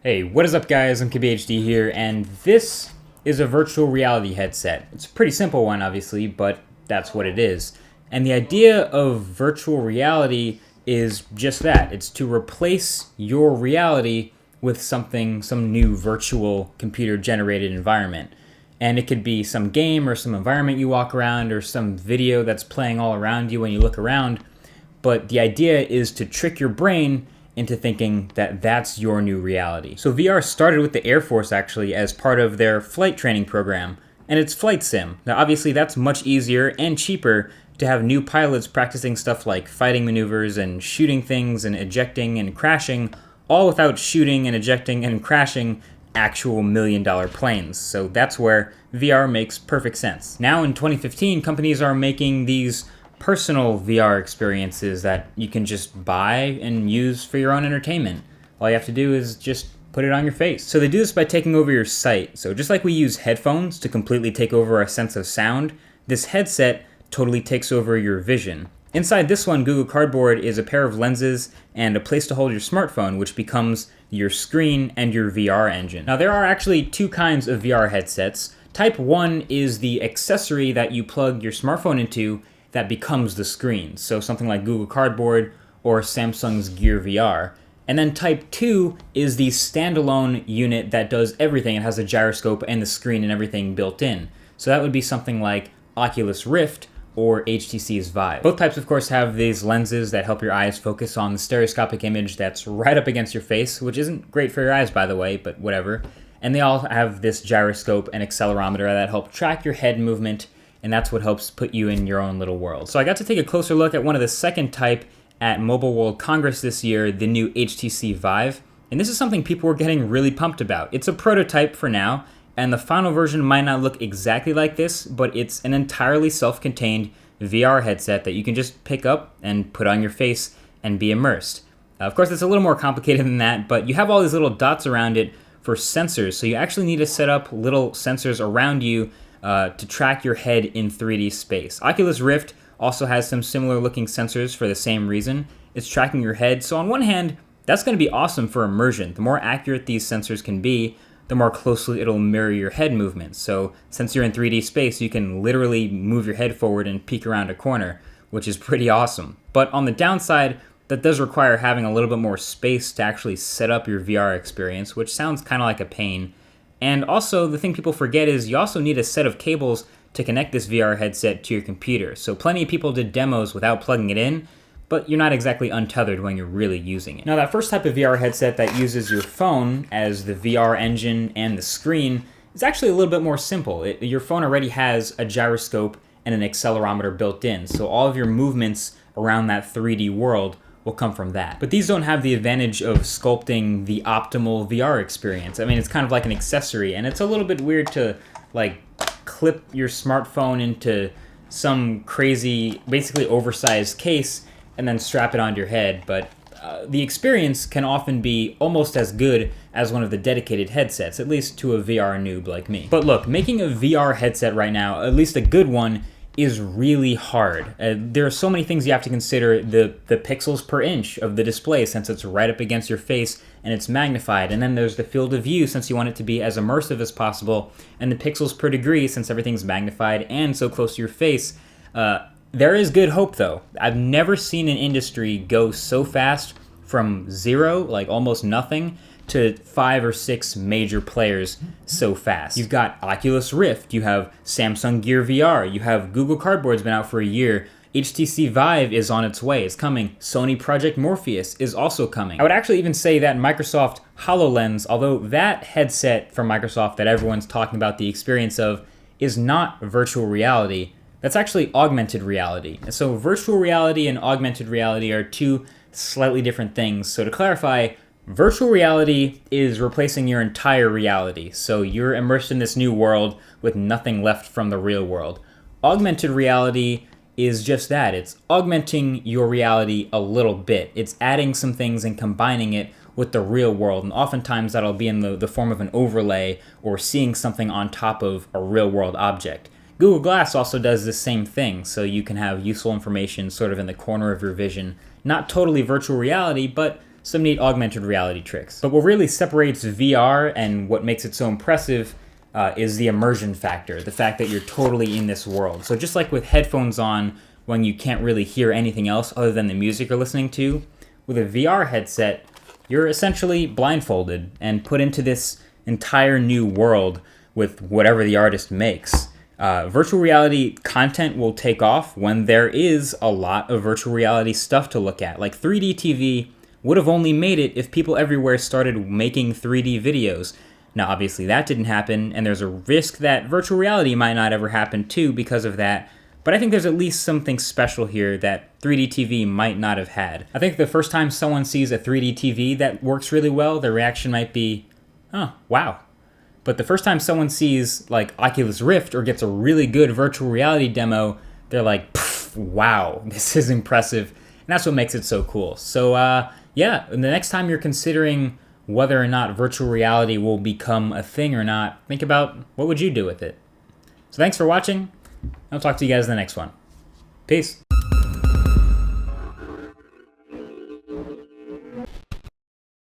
Hey, what is up guys? I'm KBHD here, and this is a virtual reality headset. It's a pretty simple one, obviously, but that's what it is. And the idea of virtual reality is just that. It's to replace your reality with some new virtual computer-generated environment. And it could be some game or some environment you walk around or some video that's playing all around you when you look around. But the idea is to trick your brain into thinking that that's your new reality. So VR started with the Air Force actually as part of their flight training program, and it's flight sim. Now obviously that's much easier and cheaper to have new pilots practicing stuff like fighting maneuvers and shooting things and ejecting and crashing, all without shooting and ejecting and crashing actual million-dollar planes. So that's where VR makes perfect sense. Now in 2015, companies are making these personal VR experiences that you can just buy and use for your own entertainment. All you have to do is just put it on your face. So they do this by taking over your sight. So just like we use headphones to completely take over our sense of sound, this headset totally takes over your vision. Inside this one, Google Cardboard is a pair of lenses and a place to hold your smartphone, which becomes your screen and your VR engine. Now there are actually two kinds of VR headsets. Type 1 is the accessory that you plug your smartphone into that becomes the screen. So something like Google Cardboard or Samsung's Gear VR. And then Type 2 is the standalone unit that does everything. It has a gyroscope and the screen and everything built in. So that would be something like Oculus Rift or HTC's Vive. Both types, of course, have these lenses that help your eyes focus on the stereoscopic image that's right up against your face, which isn't great for your eyes, by the way, but whatever. And they all have this gyroscope and accelerometer that help track your head movement, and that's what helps put you in your own little world. So I got to take a closer look at one of the second type at Mobile World Congress this year, the new HTC Vive. And this is something people were getting really pumped about. It's a prototype for now, and the final version might not look exactly like this, but it's an entirely self-contained VR headset that you can just pick up and put on your face and be immersed. Of course, it's a little more complicated than that, but you have all these little dots around it for sensors. So you actually need to set up little sensors around you to track your head in 3D space. Oculus Rift also has some similar looking sensors for the same reason. It's tracking your head. So on one hand, that's going to be awesome for immersion. The more accurate these sensors can be, the more closely it'll mirror your head movements. So since you're in 3D space, you can literally move your head forward and peek around a corner, which is pretty awesome. But on the downside, that does require having a little bit more space to actually set up your VR experience, which sounds kind of like a pain. And also, the thing people forget is you also need a set of cables to connect this VR headset to your computer. So plenty of people did demos without plugging it in, but you're not exactly untethered when you're really using it. Now that first type of VR headset that uses your phone as the VR engine and the screen is actually a little bit more simple. Your phone already has a gyroscope and an accelerometer built in, so all of your movements around that 3D world will come from that. But these don't have the advantage of sculpting the optimal VR experience. I mean, it's kind of like an accessory, and it's a little bit weird to like clip your smartphone into some crazy, basically oversized case and then strap it onto your head. But the experience can often be almost as good as one of the dedicated headsets, at least to a VR noob like me. But look, making a VR headset right now, at least a good one, is really hard. There are so many things you have to consider. The pixels per inch of the display, since it's right up against your face and it's magnified. And then there's the field of view, since you want it to be as immersive as possible. And the pixels per degree, since everything's magnified and so close to your face. There is good hope though. I've never seen an industry go so fast from zero, like almost nothing, to 5 or 6 major players so fast. You've got Oculus Rift, you have Samsung Gear VR, you have Google Cardboard's been out for a year, HTC Vive is on its way, it's coming, Sony Project Morpheus is also coming. I would actually even say that Microsoft HoloLens, although that headset from Microsoft that everyone's talking about the experience of is not virtual reality, that's actually augmented reality. And so virtual reality and augmented reality are two slightly different things. So to clarify, virtual reality is replacing your entire reality. So you're immersed in this new world with nothing left from the real world. Augmented reality is just that. It's augmenting your reality a little bit. It's adding some things and combining it with the real world. And oftentimes that'll be in the form of an overlay or seeing something on top of a real world object. Google Glass also does the same thing, so you can have useful information sort of in the corner of your vision. Not totally virtual reality, but some neat augmented reality tricks. But what really separates VR and what makes it so impressive is the immersion factor, the fact that you're totally in this world. So just like with headphones on when you can't really hear anything else other than the music you're listening to, with a VR headset, you're essentially blindfolded and put into this entire new world with whatever the artist makes. Virtual reality content will take off when there is a lot of virtual reality stuff to look at. Like 3D TV would have only made it if people everywhere started making 3D videos. Now, obviously that didn't happen, and there's a risk that virtual reality might not ever happen too because of that. But I think there's at least something special here that 3D TV might not have had. I think the first time someone sees a 3D TV that works really well, their reaction might be, oh, wow. But the first time someone sees like Oculus Rift or gets a really good virtual reality demo, they're like, wow, this is impressive. And that's what makes it so cool. So yeah, the next time you're considering whether or not virtual reality will become a thing or not, think about what would you do with it. So thanks for watching. I'll talk to you guys in the next one. Peace.